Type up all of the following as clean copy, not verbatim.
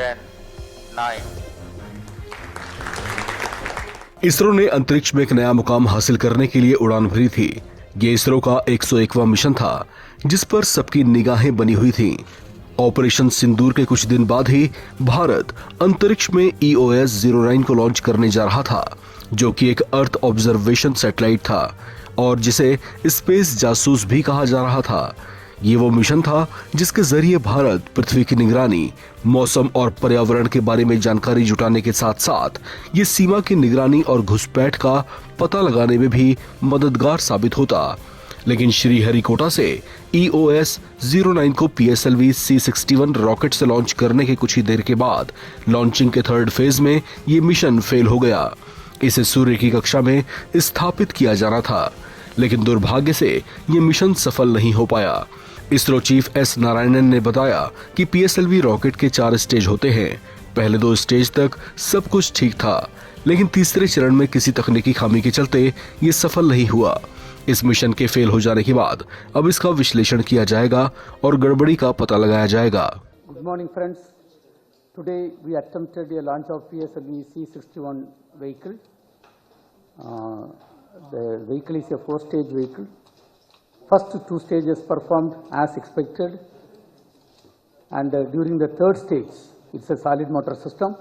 10, 9. इसरो ने अंतरिक्ष में एक नया मुकाम हासिल करने के लिए उड़ान भरी थी। ये इसरो का 101वां मिशन था, जिस पर सबकी निगाहें बनी हुई थीं। ऑपरेशन सिंदूर के कुछ दिन बाद ही भारत अंतरिक्ष में EOS-09 को लॉन्च करने जा रहा था, जो कि एक अर्थ ऑब्जर्वेशन सैटेलाइट था और जिसे स्पेस जासूस भी कहा जा रहा था। ये वो मिशन था जिसके जरिए भारत पृथ्वी की निगरानी, मौसम और पर्यावरण के बारे में जानकारी जुटाने के साथ साथ ये सीमा की निगरानी और घुसपैठ का पता लगाने में भी मददगार साबित होता। लेकिन श्रीहरिकोटा से EOS-09 को PSLV C-61 रॉकेट से लॉन्च करने के कुछ ही देर के बाद लॉन्चिंग के थर्ड फेज में ये मिशन फेल हो गया। इसे सूर्य की कक्षा में स्थापित किया जाना था, लेकिन दुर्भाग्य से ये मिशन सफल नहीं हो पाया। इसरो चीफ S नारायणन ने बताया कि PSLV रॉकेट के 4 स्टेज होते हैं। पहले 2 स्टेज तक सब कुछ ठीक था, लेकिन तीसरे चरण में किसी तकनीकी खामी के चलते ये सफल नहीं हुआ। इस मिशन के फेल हो जाने के बाद अब इसका विश्लेषण किया जाएगा और गड़बड़ी का पता लगाया जाएगा। Good morning, friends. Today we attempted a launch of PSLV C-61 vehicle. The vehicle is a 4-stage vehicle. First 2 stages performed as expected, and during the third stage, it's a solid motor system.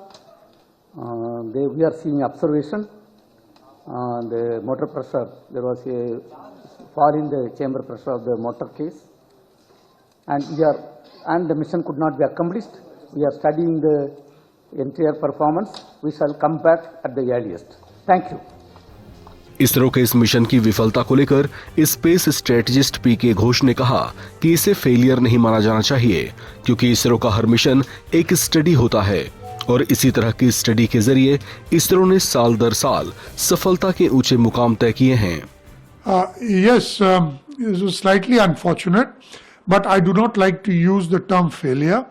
We are seeing observation. The motor pressure, there was a fall in the chamber pressure of the motor case, and the mission could not be accomplished. We are studying the entire performance. We shall come back at the earliest. Thank you. ISRO के इस mission की विफलता को लेकर space strategist PK Ghosh ने कहा कि इसे फेलियर नहीं माना जाना चाहिए, क्योंकि इसरो का हर मिशन एक स्टडी होता है और इसी तरह की स्टडी के जरिए इसरो ने साल दर साल सफलता के ऊंचे मुकाम तय किए हैं। Yes, it was slightly unfortunate, but I do not like to use the term failure.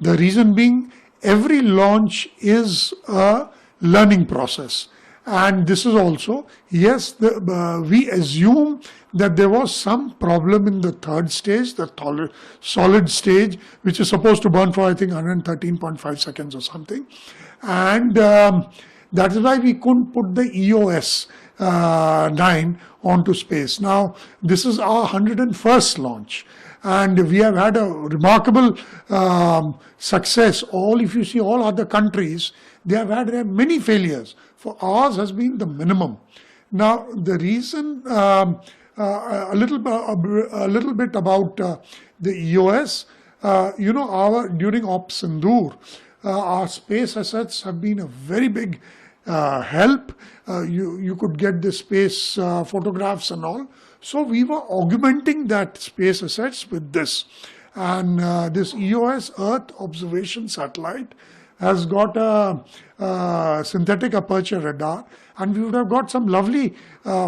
The reason being, every launch is a learning process. And this is also, yes, we assume that there was some problem in the third stage, the solid stage, which is supposed to burn for, I think, 113.5 seconds or something. And that is why we couldn't put the EOS-9 onto space. Now, this is our 101st launch. And we have had a remarkable success. If you see all other countries, they have had many failures. For ours has been the minimum. Now, the reason, a little bit about the EOS, during Op Sindoor, our space assets have been a very big help. You could get the space photographs and all. So we were augmenting that space assets with this. And this EOS Earth Observation Satellite has got a synthetic aperture radar, and we would have got some lovely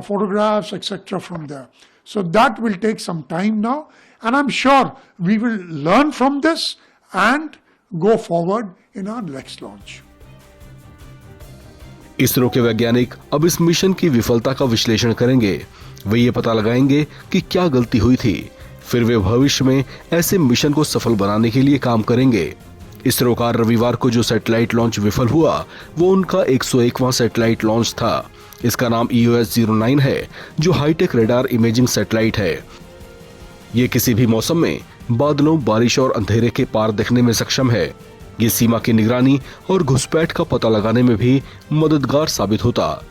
photographs, etc. from there. So that will take some time now, and I'm sure we will learn from this and go forward in our next launch. ISRO के वैज्ञानिक अब इस mission की विफलता का विश्लेषण करेंगे। वे ये पता लगाएंगे कि क्या गलती हुई थी, फिर वे भविष्य में ऐसे मिशन को सफल बनाने के लिए काम करेंगे। इसरो का रविवार को जो सैटेलाइट लॉन्च विफल हुआ, वो उनका 101वां सैटेलाइट लॉन्च था। इसका नाम EOS-09 है, जो हाईटेक रेडार इमेजिंग सैटेलाइट है। ये किसी भी मौसम में बादलों, बारिश और अंधेरे के पार देखने में सक्षम है। ये सीमा की निगरानी और घुसपैठ का पता लगाने में भी मददगार साबित होता।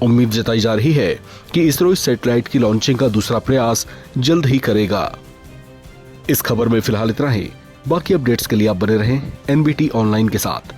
उम्मीद जताई जा रही है कि इसरो इस सैटेलाइट की लॉन्चिंग का दूसरा प्रयास जल्द ही करेगा। इस खबर में फिलहाल इतना ही। बाकी अपडेट्स के लिए आप बने रहें NBT ऑनलाइन के साथ।